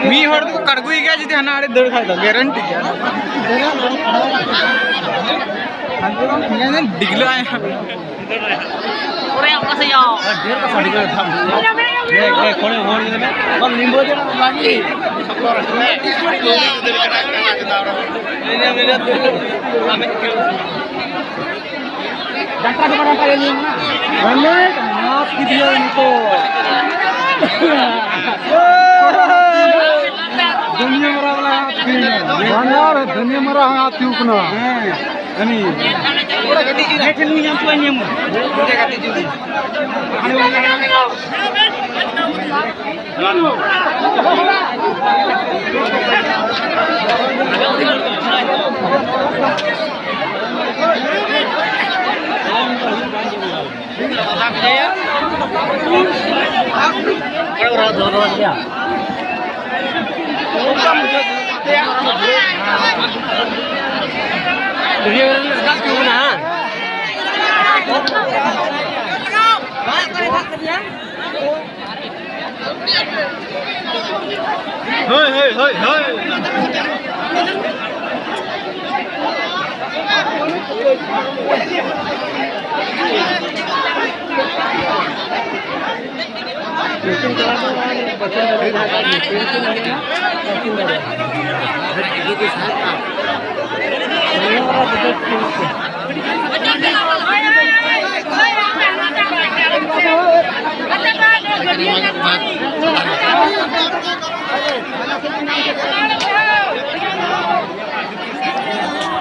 मी हड़को कड़गु ही क्या जिते हना आड़े दौड़ खाएगा गारंटी क्या डिगलो आए orang apa sih ya? ढेर का साड़ी का था ये कोने होड़ दे में और नींबू दे लागी डॉक्टर के बड़ा ये ना बने माफ कीजिए इनको दुनिया मरा वाला यार दुनिया मरा हाथ उकना अनि पूरा गति जी है चलू यहां तो नियम पूरा गति जी